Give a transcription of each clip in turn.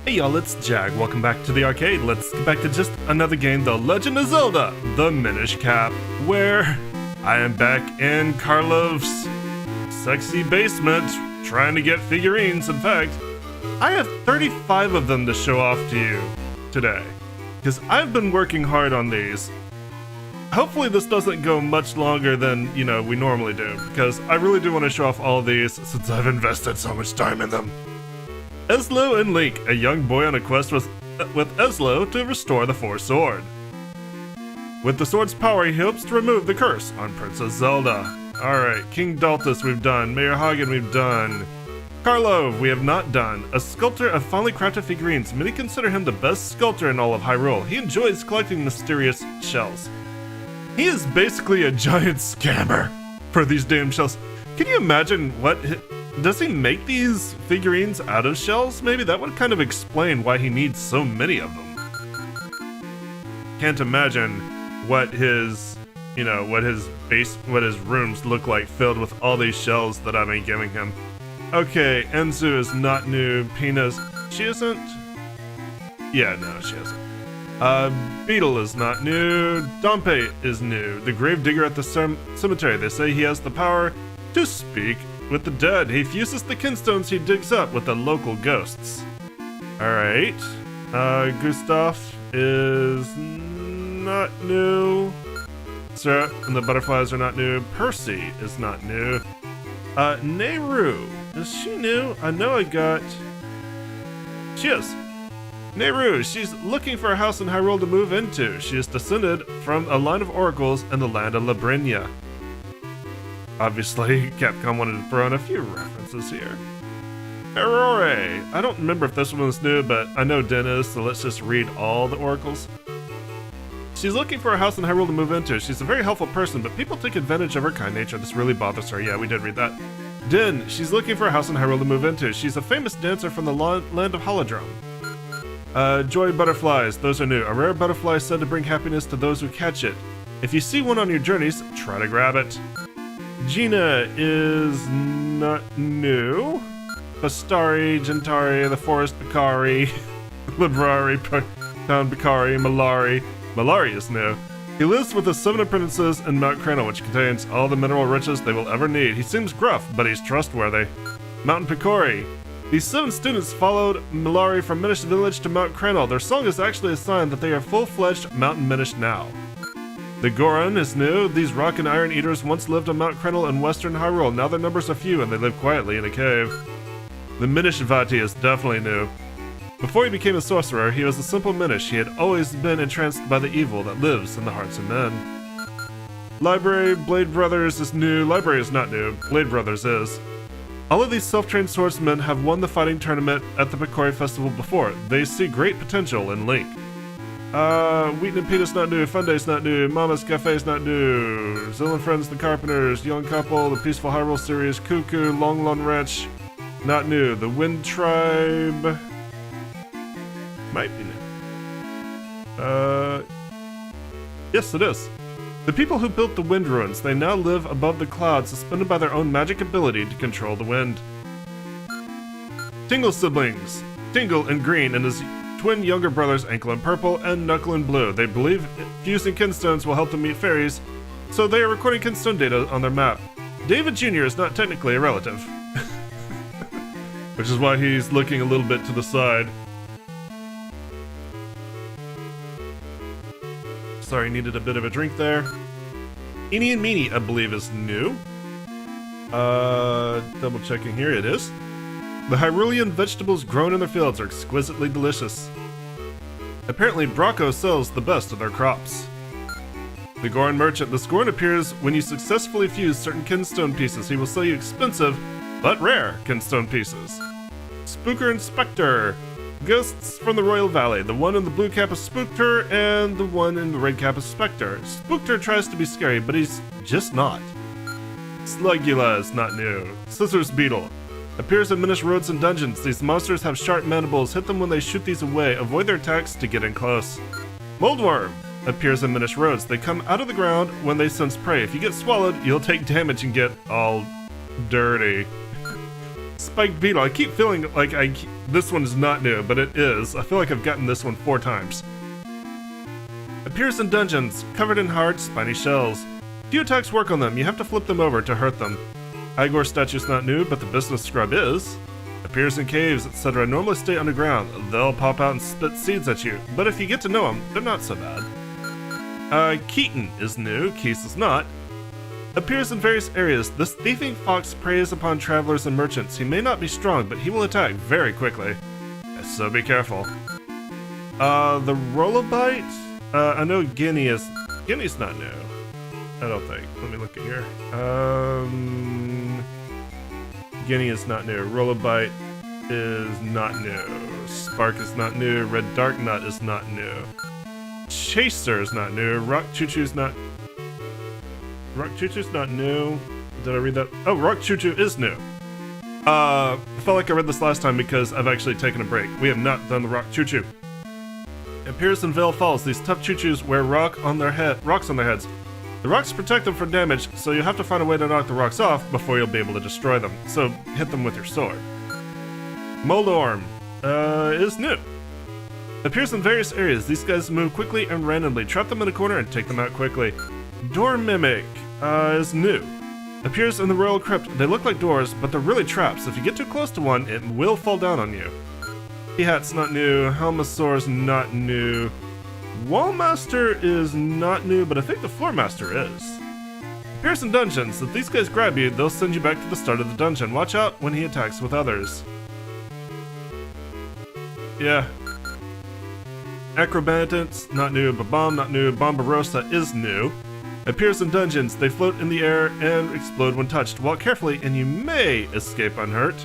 Hey y'all, it's Jag. Welcome back to the arcade. Let's get back to just another game, The Legend of Zelda, the Minish Cap, where I am back in Karlov's sexy basement trying to get figurines. In fact, I have 35 of them to show off to you today, because I've been working hard on these. Hopefully this doesn't go much longer than, we normally do, because I really do want to show off all of these since I've invested so much time in them. Eslo and Link, a young boy on a quest with Eslo to restore the Four Sword. With the sword's power, he hopes to remove the curse on Princess Zelda. Alright, King Daltus we've done, Mayor Hagen we've done. Karlov we have not done. A sculptor of finely crafted figurines. Many consider him the best sculptor in all of Hyrule. He enjoys collecting mysterious shells. He is basically a giant scammer for these damn shells. Can you imagine does he make these figurines out of shells? Maybe that would kind of explain why he needs so many of them. Can't imagine what his rooms look like filled with all these shells that I've been giving him. Okay, Enzu is not new. Pina's, she isn't? Yeah, no, she isn't. Beetle is not new. Dompe is new. The gravedigger at the cemetery. They say he has the power to speak with the dead. He fuses the Kinstones he digs up with the local ghosts. Alright. Gustav is not new. Sarah and the butterflies are not new. Percy is not new. Nehru. Is she new? I know I got... She is. Nehru, she's looking for a house in Hyrule to move into. She is descended from a line of oracles in the land of Labrinia. Obviously, Capcom wanted to throw in a few references here. Aurore! I don't remember if this one was new, but I know Den is, so let's just read all the oracles. She's looking for a house in Hyrule to move into. She's a very helpful person, but people take advantage of her kind nature. This really bothers her. Yeah, we did read that. Den, she's looking for a house in Hyrule to move into. She's a famous dancer from the land of Holodrum. Joy butterflies, those are new. A rare butterfly said to bring happiness to those who catch it. If you see one on your journeys, try to grab it. Gina is not new. Pastari, Gentari, the Forest Bacari, Librari, Town Bacari, Malari. Malari is new. He lives with the 7 apprentices in Mount Cranel, which contains all the mineral riches they will ever need. He seems gruff, but he's trustworthy. Mountain Picori. These 7 students followed Malari from Minish village to Mount Cranel. Their song is actually a sign that they are full-fledged Mountain Minish now. The Goron is new. These rock and iron eaters once lived on Mount Cranel in western Hyrule. Now their numbers are few and they live quietly in a cave. The Minish Vati is definitely new. Before he became a sorcerer, he was a simple Minish. He had always been entranced by the evil that lives in the hearts of men. Library Blade Brothers is new. Library is not new. Blade Brothers is. All of these self-trained swordsmen have won the fighting tournament at the Picori Festival before. They see great potential in Link. Wheaton and Peter's not new, Funday's not new, Mama's Cafe's not new, Zill and Friends the Carpenters, Young Couple, the Peaceful Hyrule series, Cuckoo, Long Lon Wrench, not new, the Wind Tribe, might be new. Yes it is. The people who built the Wind Ruins, they now live above the clouds, suspended by their own magic ability to control the wind. Tingle siblings, Tingle in green and his twin younger brothers Ankle in purple and Knuckle in blue. They believe fusing Kinstones will help them meet fairies, so they are recording Kinstone data on their map. David Jr. is not technically a relative, which is why he's looking a little bit to the side. Sorry, needed a bit of a drink there. Eenie and Meanie, I believe, is new. Double checking here, it is. The Hyrulean vegetables grown in their fields are exquisitely delicious. Apparently, Bracco sells the best of their crops. The Goron merchant. The Goron appears when you successfully fuse certain Kinstone pieces. He will sell you expensive, but rare, Kinstone pieces. Spooker and Spectre. Ghosts from the Royal Valley. The one in the blue cap is Spookter, and the one in the red cap is Spectre. Spookter tries to be scary, but he's just not. Slugula is not new. Scissors Beetle. Appears in Minish roads and dungeons. These monsters have sharp mandibles. Hit them when they shoot these away. Avoid their attacks to get in close. Moldworm appears in Minish roads. They come out of the ground when they sense prey. If you get swallowed, you'll take damage and get all dirty. Spiked Beetle. I keep feeling like this one is not new, but it is. I feel like I've gotten this one 4 times. Appears in dungeons, covered in hard, spiny shells. Few attacks work on them, you have to flip them over to hurt them. Igor statue's not new, but the business scrub is. Appears in caves, etc. normally stay underground. They'll pop out and spit seeds at you, but if you get to know them, they're not so bad. Keaton is new, Keys is not. Appears in various areas. This thieving fox preys upon travelers and merchants. He may not be strong, but he will attack very quickly. So be careful. The Rollabite? I know Guinea's not new. I don't think. Let me look at here. Guinea is not new. Rollabite is not new. Spark is not new. Red Dark Nut is not new. Chaser is not new. Rock Choo-Choo's not new. Did I read that? Oh, Rock Choo-Choo is new. I felt like I read this last time because I've actually taken a break. We have not done the Rock Choo-Choo. Appears in Vale Falls. These tough Choo-Choos wear rocks on their heads. The rocks protect them from damage, so you have to find a way to knock the rocks off before you'll be able to destroy them. So hit them with your sword. Moldorm is new. Appears in various areas. These guys move quickly and randomly. Trap them in a corner and take them out quickly. Door Mimic is new. Appears in the Royal Crypt. They look like doors, but they're really traps. If you get too close to one, it will fall down on you. Hat's not new. Helmasaur's not new. Wallmaster is not new, but I think the Floormaster is. Appears in dungeons. If these guys grab you, they'll send you back to the start of the dungeon. Watch out when he attacks with others. Yeah. Acrobatics, not new. Babam, not new. Bombarosa is new. Appears in dungeons. They float in the air and explode when touched. Walk carefully and you may escape unhurt.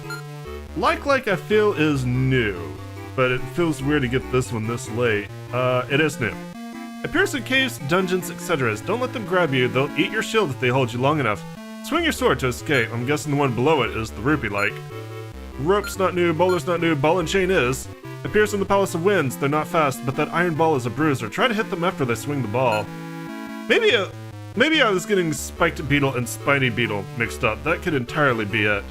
Like I feel is new, but it feels weird to get this one this late. It is new. Appears in caves, dungeons, etc. Don't let them grab you. They'll eat your shield if they hold you long enough. Swing your sword to escape. I'm guessing the one below it is the rupee-like. Rope's not new. Boulder's not new. Ball and chain is. Appears in the Palace of Winds. They're not fast, but that iron ball is a bruiser. Try to hit them after they swing the ball. Maybe I was getting Spiked Beetle and Spiny Beetle mixed up. That could entirely be it.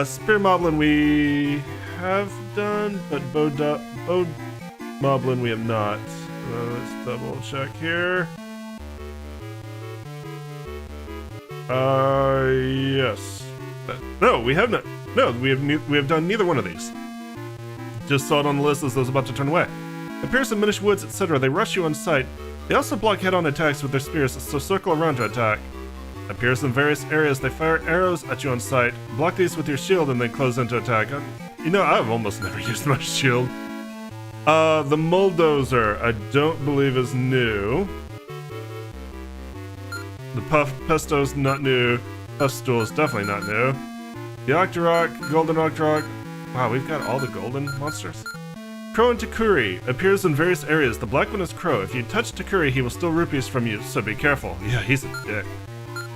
Spear Moblin we have done, but Bode Moblin we have not. Let's double check here. Yes. No, we have not. No, we have done neither one of these. Just saw it on the list as I was about to turn away. Appears in Minish Woods, etc. They rush you on sight. They also block head-on attacks with their spears, so circle around to attack. Appears in various areas. They fire arrows at you on sight. Block these with your shield and then close in to attack. You know, I've almost never used my shield. The Muldozer, I don't believe is new. The Pesto's not new. Puffstool is definitely not new. The Octorok, Golden Octorok. Wow, we've got all the golden monsters. Crow and Takuri appears in various areas. The black one is Crow. If you touch Takuri, he will steal rupees from you, so be careful. Yeah, he's a dick.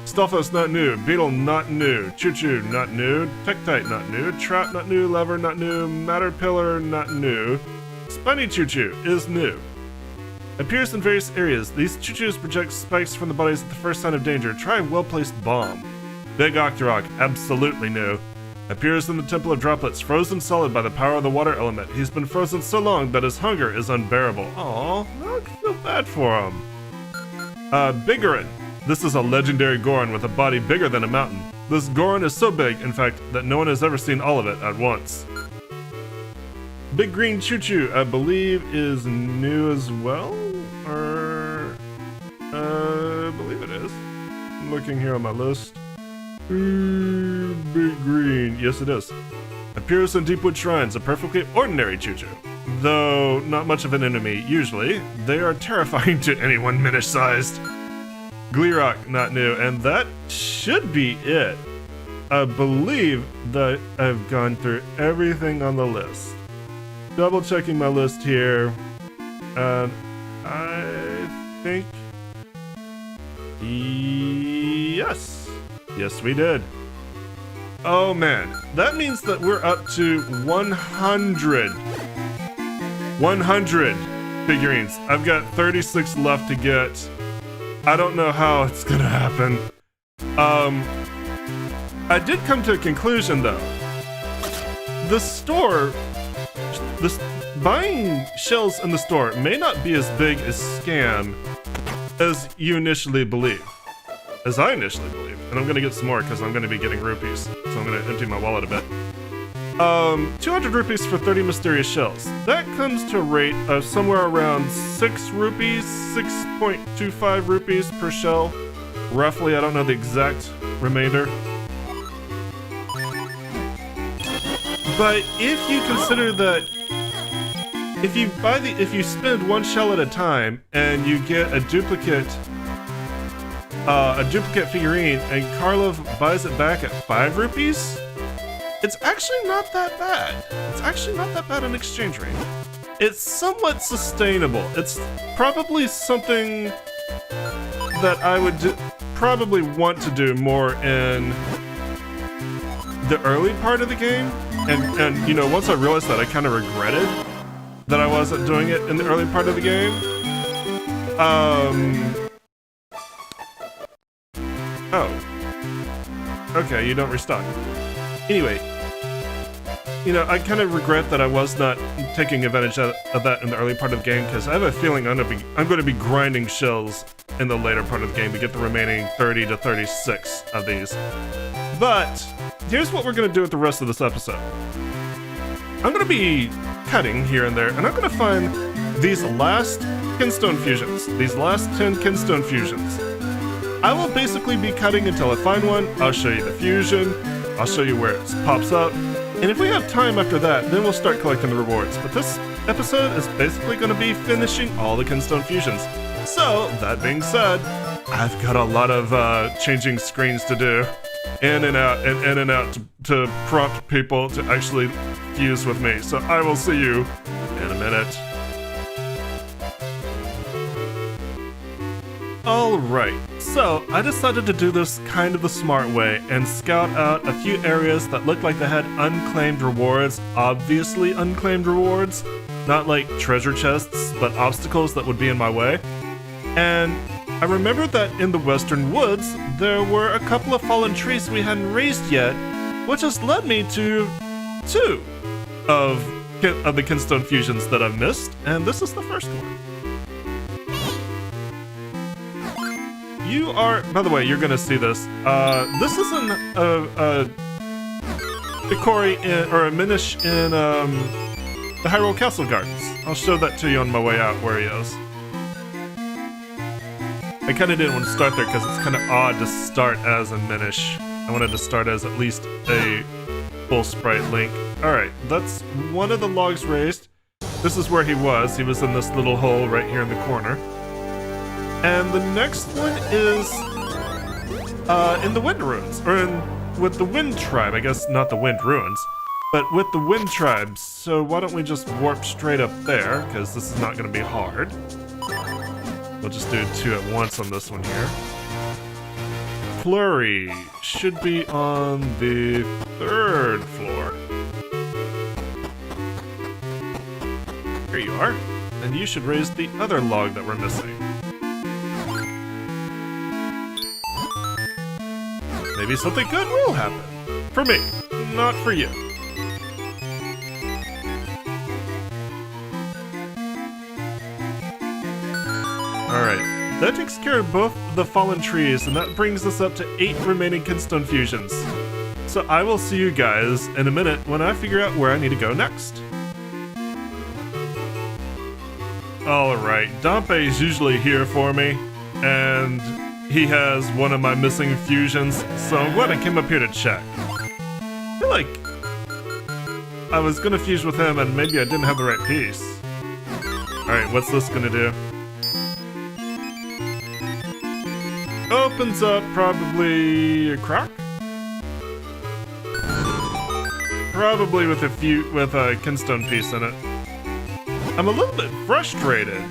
Stalfos not new. Beetle not new. Choo-Choo not new. Tektite not new. Trap not new. Lever not new. Matterpillar not new. Spiny Choo-Choo is new. Appears in various areas. These Choo-Choos project spikes from the bodies at the first sign of danger. Try a well-placed bomb. Big Octorok, absolutely new. Appears in the Temple of Droplets, frozen solid by the power of the water element. He's been frozen so long that his hunger is unbearable. Aww, I feel bad for him. Bigoron. This is a legendary Goron with a body bigger than a mountain. This Goron is so big, in fact, that no one has ever seen all of it at once. Big Green Choo-Choo, I believe, is new as well? Or... I believe it is. I'm looking here on my list. Big Green, yes it is. Appears in Deepwood Shrines, a perfectly ordinary Choo-Choo. Though not much of an enemy, usually. They are terrifying to anyone Minish-sized. Gleerock, not new, and that should be it. I believe that I've gone through everything on the list. Double checking my list here, and I think... Yes, we did. Oh man, that means that we're up to 100 figurines. I've got 36 left to get. I don't know how it's gonna happen. I did come to a conclusion though. the store, this buying shells in the store may not be as big a scam as you initially believe. As I initially believe. And I'm gonna get some more because I'm gonna be getting rupees. So I'm gonna empty my wallet a bit. 200 rupees for 30 mysterious shells. That comes to a rate of somewhere around 6 rupees, 6.25 rupees per shell. Roughly, I don't know the exact remainder. But if you consider that if you spend one shell at a time and you get a duplicate figurine and Karlov buys it back at 5 rupees, it's actually not that bad. It's actually not that bad in exchange rate. It's somewhat sustainable. It's probably something that I would probably want to do more in the early part of the game. And you know, once I realized that, I kind of regretted that I wasn't doing it in the early part of the game. Oh. Okay, you don't restock. Anyway, you know, I kind of regret that I was not taking advantage of that in the early part of the game, because I have a feeling I'm going to be grinding shells in the later part of the game to get the remaining 30 to 36 of these. But here's what we're going to do with the rest of this episode. I'm going to be cutting here and there, and I'm going to find these last Kinstone fusions, these last 10 Kinstone fusions. I will basically be cutting until I find one. I'll show you the fusion, I'll show you where it pops up, and if we have time after that, then we'll start collecting the rewards. But this episode is basically going to be finishing all the Kinstone fusions. So, that being said, I've got a lot of changing screens to do. In and out to prompt people to actually fuse with me. So I will see you in a minute. Alright, so I decided to do this kind of the smart way and scout out a few areas that looked like they had unclaimed rewards, obviously unclaimed rewards, not like treasure chests, but obstacles that would be in my way. And I remembered that in the Western Woods, there were a couple of fallen trees we hadn't raised yet, which has led me to 2 of the Kinstone fusions that I've missed, and this is the first one. You are, by the way, you're gonna see this. This is a Hikori or a Minish in the Hyrule Castle Gardens. I'll show that to you on my way out where he is. I kind of didn't want to start there because it's kind of odd to start as a Minish. I wanted to start as at least a full sprite Link. Alright, that's one of the logs raised. This is where he was. He was in this little hole right here in the corner. And the next one is in the Wind Ruins, or with the Wind Tribe. I guess not the Wind Ruins, but with the Wind Tribes. So why don't we just warp straight up there, because this is not going to be hard. We'll just do 2 at once on this one here. Flurry should be on the 3rd floor. Here you are. And you should raise the other log that we're missing. Maybe something good will happen. For me, not for you. Alright, that takes care of both the fallen trees, and that brings us up to 8 remaining Kinstone fusions. So I will see you guys in a minute when I figure out where I need to go next. Alright, Dompe's usually here for me, and he has one of my missing fusions, so I'm glad I came up here to check. I feel like I was gonna fuse with him and maybe I didn't have the right piece. Alright, what's this gonna do? Opens up probably a crock? Probably with a Kinstone piece in it. I'm a little bit frustrated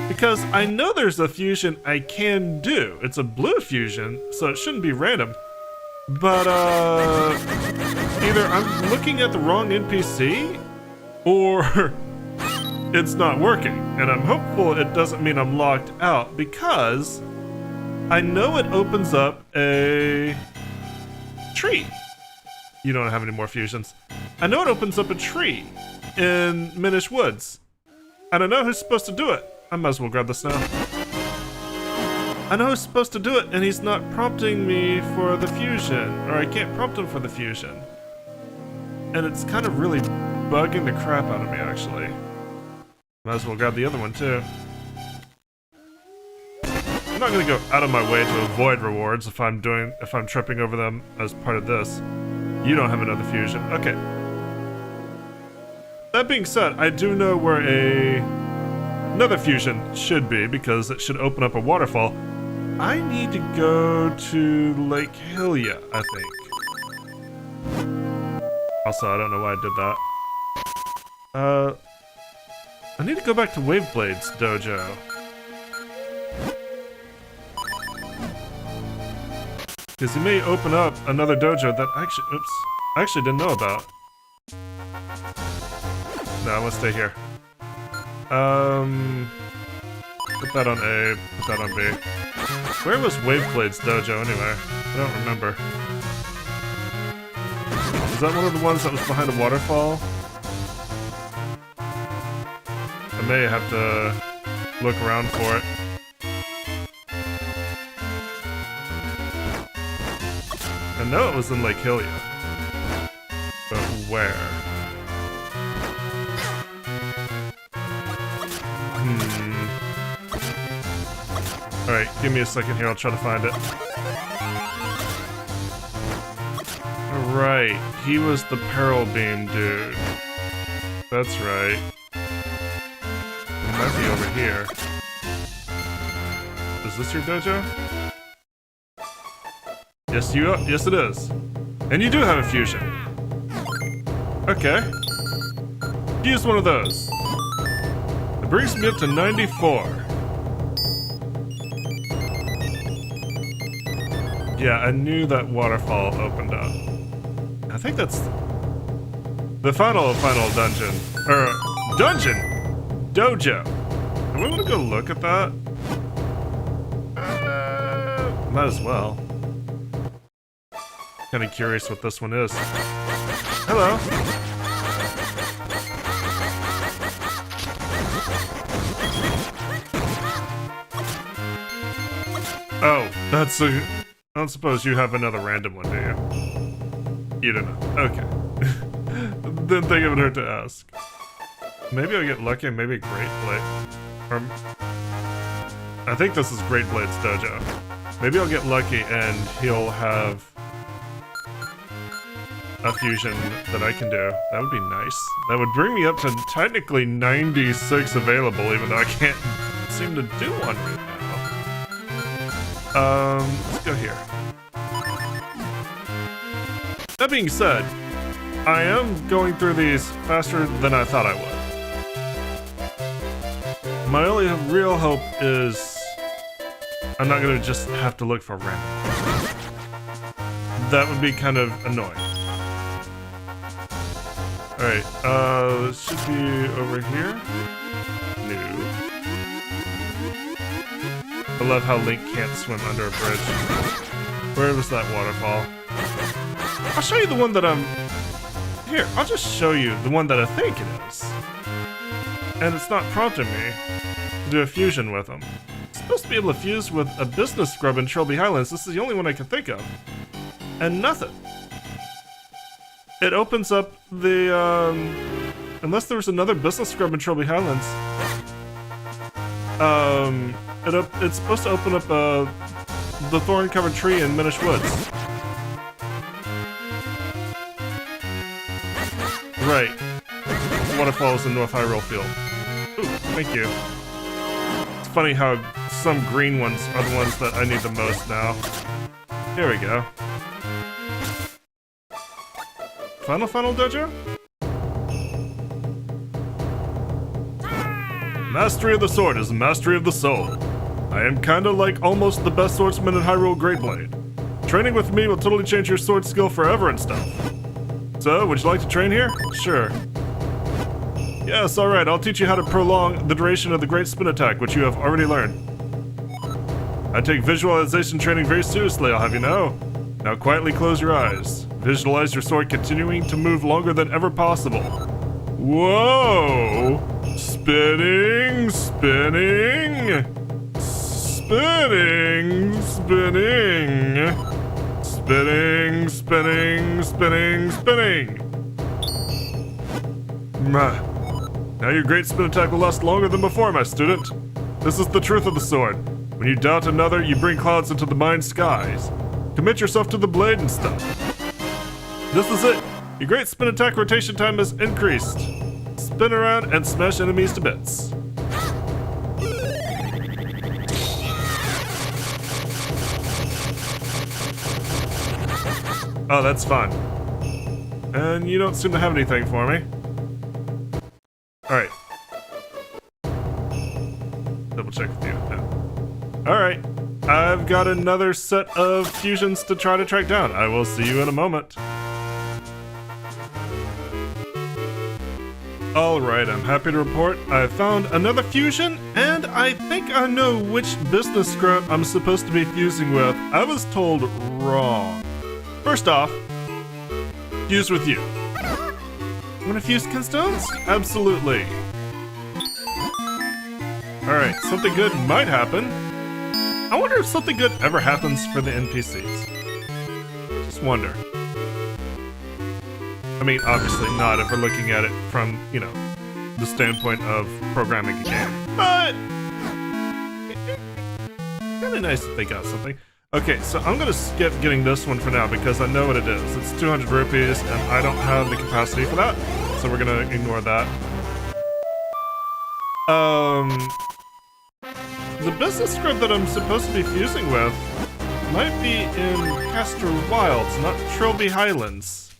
because I know there's a fusion I can do. It's a blue fusion, so it shouldn't be random. But either I'm looking at the wrong NPC or it's not working. And I'm hopeful it doesn't mean I'm locked out because I know it opens up a tree. You don't have any more fusions. I know it opens up a tree in Minish Woods. And I know who's supposed to do it. I might as well grab this now. I know who's supposed to do it, and he's not prompting me for the fusion. Or I can't prompt him for the fusion. And it's kind of really bugging the crap out of me, actually. Might as well grab the other one, too. I'm not gonna go out of my way to avoid rewards if I'm tripping over them as part of this. You don't have another fusion. Okay. That being said, I do know where another fusion should be, because it should open up a waterfall. I need to go to Lake Hylia, I think. Also, I don't know why I did that. I need to go back to Waveblade's dojo. Because he may open up another dojo that I actually didn't know about. No, I'm gonna stay here. Put that on A, put that on B. Where was Waveblade's dojo anyway? I don't remember. Is that one of the ones that was behind a waterfall? I may have to look around for it. I know it was in Lake Hylia. But where? Alright, give me a second here, I'll try to find it. Right, he was the Peril Beam dude. That's right. He might be over here. Is this your dojo? Yes it is. And you do have a fusion. Okay. Use one of those. It brings me up to 94. Yeah, I knew that waterfall opened up. I think that's the final dungeon. Or dungeon! Dojo. Do we want to go look at that? Might as well. Kinda curious what this one is. Hello. Oh, that's a... I don't suppose you have another random one, do you? You don't know. Okay. Didn't think it would hurt to ask. Maybe I'll get lucky and maybe Great Blade. Or... I think this is Great Blade's dojo. Maybe I'll get lucky and he'll have a fusion that I can do. That would be nice. That would bring me up to technically 96 available, even though I can't seem to do one right now. Let's go here. That being said, I am going through these faster than I thought I would. My only real hope is I'm not gonna just have to look for random. That would be kind of annoying. Alright, this should be over here. No. I love how Link can't swim under a bridge. Where was that waterfall? I'll show you the one that I'm... Here, I'll just show you the one that I think it is. And it's not prompting me to do a fusion with them. I'm supposed to be able to fuse with a business scrub in Trilby Highlands. This is the only one I can think of. And nothing. It opens up the, unless there was another business scrub in Trilby Highlands. It's supposed to open up, the thorn-covered tree in Minish Woods. Right. Waterfalls in North Hyrule Field. Ooh, thank you. It's funny how some green ones are the ones that I need the most now. Here we go. Final dojo? Mastery of the sword is mastery of the soul. I am kinda like almost the best swordsman in Hyrule Greatblade. Training with me will totally change your sword skill forever and stuff. So, would you like to train here? Sure. Yes, alright, I'll teach you how to prolong the duration of the Great Spin Attack, which you have already learned. I take visualization training very seriously, I'll have you know. Now quietly close your eyes. Visualize your sword continuing to move longer than ever possible. Whoa! Spinning, spinning, spinning, spinning, spinning, spinning, spinning, spinning. Now your great spin attack will last longer than before, my student. This is the truth of the sword. When you doubt another, you bring clouds into the mind's skies. Commit yourself to the blade and stuff. This is it. Your great spin attack rotation time has increased. Spin around and smash enemies to bits. Oh, that's fun. And you don't seem to have anything for me. Alright. Double check with you. No. Alright. I've got another set of fusions to try to track down. I will see you in a moment. Alright, I'm happy to report I found another fusion, and I think I know which business scrub I'm supposed to be fusing with. I was told wrong. First off, fuse with you. Wanna fuse Kinstones? Absolutely. Alright, something good might happen. I wonder if something good ever happens for the NPCs. Just wonder. I mean, obviously not if we're looking at it from, you know, the standpoint of programming a game. But kinda nice if they got something. Okay, so I'm gonna skip getting this one for now because I know what it is. It's 200 rupees and I don't have the capacity for that, so we're gonna ignore that. The business script that I'm supposed to be fusing with might be in Castor Wilds, not Trilby Highlands.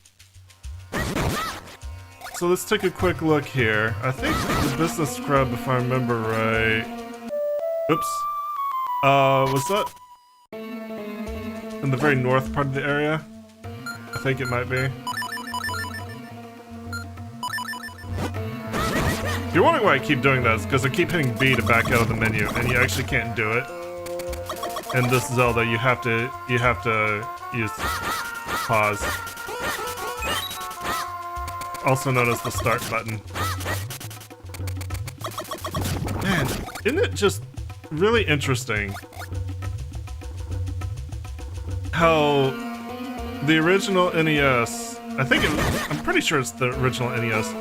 So let's take a quick look here. I think the business scrub, if I remember right... Oops. Was that in the very north part of the area? I think it might be. If you're wondering why I keep doing that, it's because I keep hitting B to back out of the menu, and you actually can't do it. In this Zelda, you have to use pause. Also known as the start button. Man, isn't it just really interesting how the original NES, I'm pretty sure it's the original NES,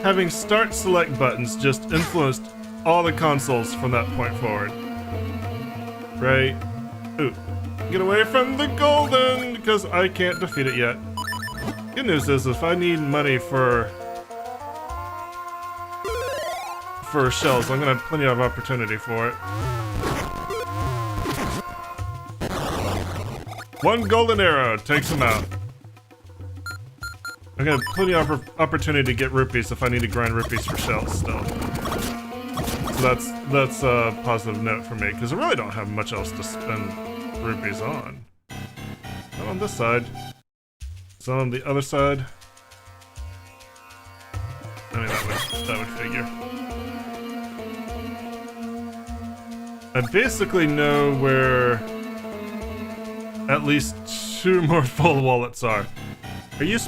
having start select buttons just influenced all the consoles from that point forward. Right? Ooh. Get away from the golden, because I can't defeat it yet. Good news is, if I need money for shells, I'm gonna have plenty of opportunity for it. One golden arrow takes him out. I'm gonna have plenty of opportunity to get rupees if I need to grind rupees for shells still. So that's a positive note for me, because I really don't have much else to spend rupees on. Not on this side. Is that on the other side? I mean, that would figure. I basically know where at least 2 more full wallets are. Are you?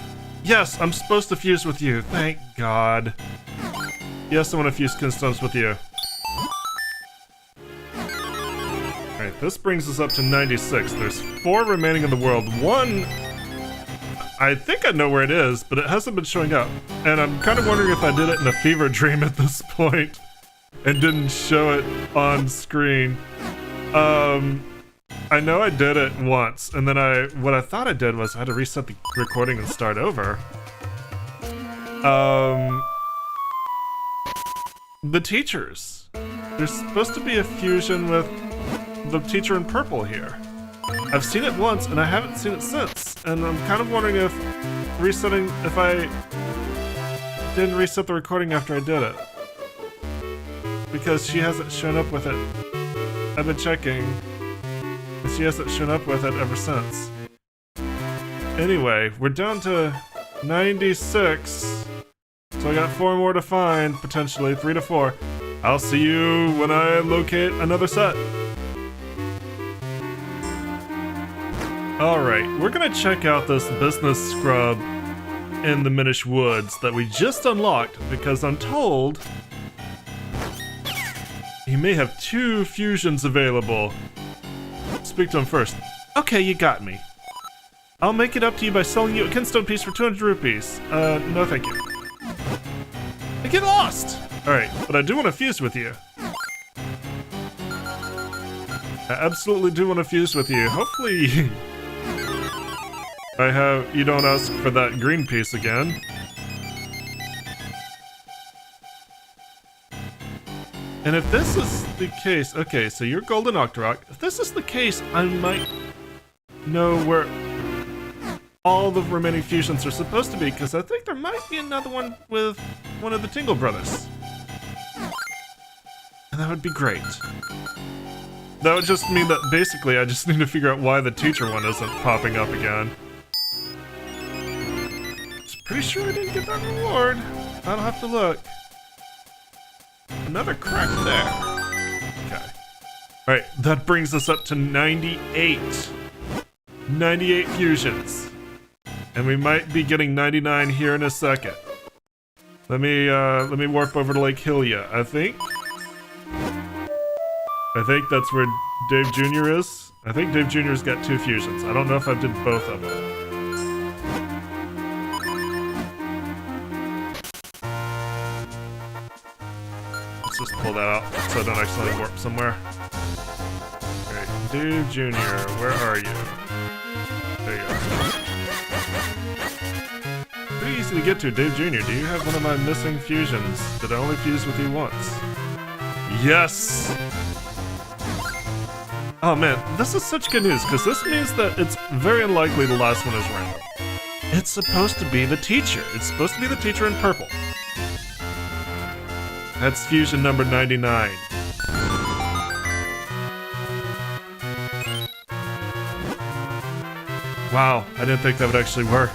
Yes, I'm supposed to fuse with you. Thank God. Yes, I want to fuse Kinstones with you. Alright, this brings us up to 96. There's 4 remaining in the world. One, I think I know where it is, but it hasn't been showing up. And I'm kind of wondering if I did it in a fever dream at this point and didn't show it on screen. I know I did it once, and then what I thought I did was I had to reset the recording and start over. The teachers. There's supposed to be a fusion with the teacher in purple here. I've seen it once, and I haven't seen it since, and I'm kind of wondering if I didn't reset the recording after I did it. Because she hasn't shown up with it. I've been checking. She hasn't shown up with it ever since. Anyway, we're down to 96. So I got 4 more to find, potentially 3 to 4. I'll see you when I locate another set. Alright, we're gonna check out this business scrub in the Minish Woods that we just unlocked because I'm told he may have 2 fusions available. Speak to him first. Okay, you got me. I'll make it up to you by selling you a Kinstone piece for 200 rupees. No thank you. I get lost! Alright, but I do want to fuse with you. I absolutely do want to fuse with you. Hopefully you don't ask for that green piece again. And if this is the case, okay, so you're Golden Octorok. If this is the case, I might know where all the remaining fusions are supposed to be, because I think there might be another one with one of the Tingle brothers. And that would be great. That would just mean that basically I just need to figure out why the teacher one isn't popping up again. Pretty sure I didn't get that reward. I'll have to look. Another crack there. Okay. Alright, that brings us up to 98. 98 fusions. And we might be getting 99 here in a second. Let me warp over to Lake Hylia, I think that's where Dave Jr. is. I think Dave Jr.'s got 2 fusions. I don't know if I did both of them. Let's just pull that out so I don't accidentally warp somewhere. Alright, Dave Jr., where are you? There you are. Pretty easy to get to, Dave Jr. Do you have one of my missing fusions? Did I only fuse with you once? Yes! Oh man, this is such good news, because this means that it's very unlikely the last one is random. It's supposed to be the teacher. It's supposed to be the teacher in purple. That's fusion number 99. Wow, I didn't think that would actually work.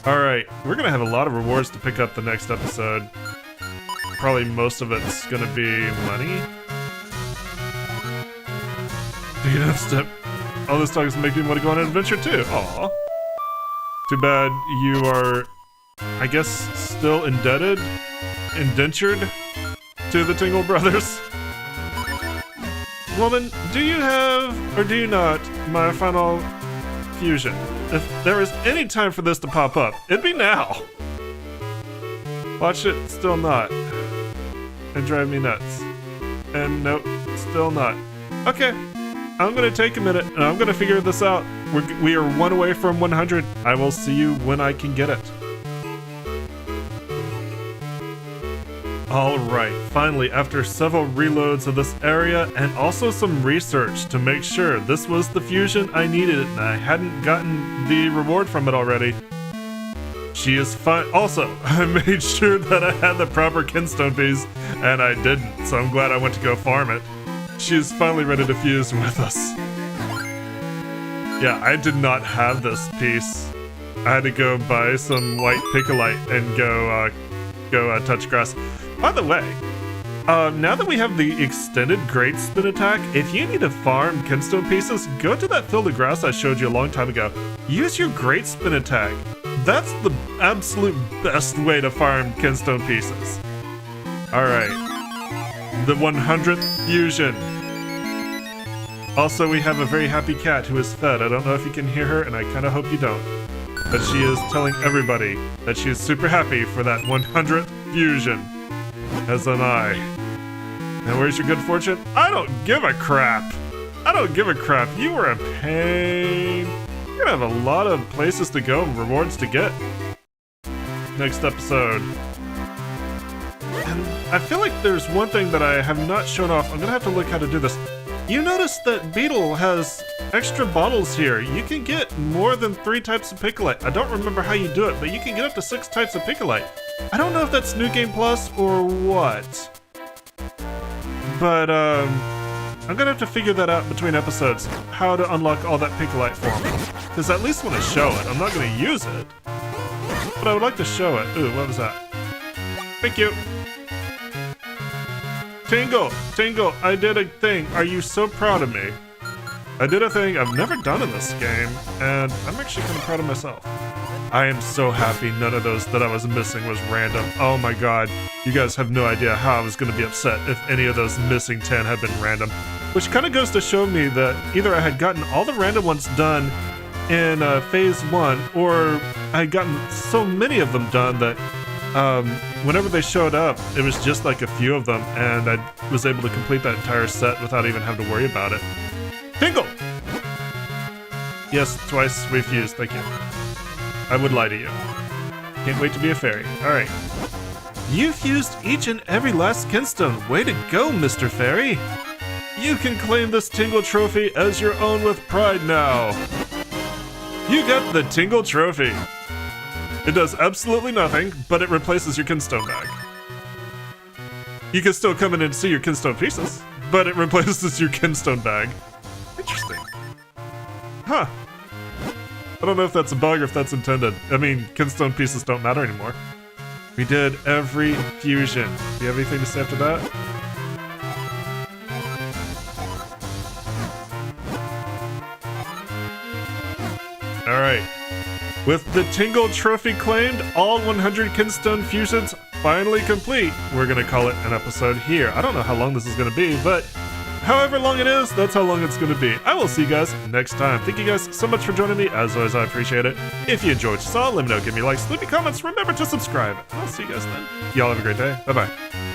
Alright, we're gonna have a lot of rewards to pick up the next episode. Probably most of it's gonna be money. All this talk is making me want to go on an adventure too. Aw. Too bad you are, I guess, still indentured to the Tingle brothers. Woman, do you have, or do you not, my final fusion? If there is any time for this to pop up, it'd be now. Watch it, still not. And drive me nuts. And nope, still not. Okay. I'm gonna take a minute and I'm gonna figure this out. We are 1 away from 100. I will see you when I can get it. Alright, finally, after several reloads of this area and also some research to make sure this was the fusion I needed and I hadn't gotten the reward from it already. She is fine. Also, I made sure that I had the proper Kinstone piece and I didn't, so I'm glad I went to go farm it. She is finally ready to fuse with us. Yeah, I did not have this piece. I had to go buy some white Picolite and go touch grass. By the way, now that we have the extended Great Spin attack, if you need to farm Kinstone pieces, go to that field of grass I showed you a long time ago. Use your Great Spin attack. That's the absolute best way to farm Kinstone pieces. Alright. The 100th fusion. Also, we have a very happy cat who is fed. I don't know if you can hear her, and I kind of hope you don't. But she is telling everybody that she is super happy for that 100th fusion. As am I. And where's your good fortune? I don't give a crap. I don't give a crap. You were a pain. You're gonna have a lot of places to go and rewards to get. Next episode. And I feel like there's one thing that I have not shown off. I'm gonna have to look how to do this. You notice that Beetle has extra bottles here. You can get more than 3 types of Picolite. I don't remember how you do it, but you can get up to 6 types of Picolite. I don't know if that's New Game Plus or what. But, I'm gonna have to figure that out between episodes, how to unlock all that Picolite for me. Because I at least want to show it. I'm not gonna use it. But I would like to show it. Ooh, what was that? Thank you. Tingle, I did a thing. Are you so proud of me? I did a thing I've never done in this game, and I'm actually kind of proud of myself. I am so happy none of those that I was missing was random. Oh my god, you guys have no idea how I was going to be upset if any of those missing 10 had been random. Which kind of goes to show me that either I had gotten all the random ones done in Phase 1, or I had gotten so many of them done that whenever they showed up, it was just like a few of them, and I was able to complete that entire set without even having to worry about it. Tingle! Yes, twice refused, thank you. I would lie to you. Can't wait to be a fairy. Alright. You've used each and every last Kinstone. Way to go, Mr. Fairy! You can claim this Tingle Trophy as your own with pride now. You get the Tingle Trophy. It does absolutely nothing, but it replaces your Kinstone bag. You can still come in and see your Kinstone pieces, but it replaces your Kinstone bag. Interesting. Huh. I don't know if that's a bug or if that's intended. I mean, Kinstone pieces don't matter anymore. We did every fusion. Do you have anything to say after that? Alright. With the Tingle Trophy claimed, all 100 Kinstone fusions finally complete, we're gonna call it an episode here. I don't know how long this is gonna be, but however long it is, that's how long it's gonna be. I will see you guys next time. Thank you guys so much for joining me. As always, I appreciate it. If you enjoyed what you saw, let me know, give me likes, leave me comments, remember to subscribe. I'll see you guys then. Y'all have a great day. Bye-bye.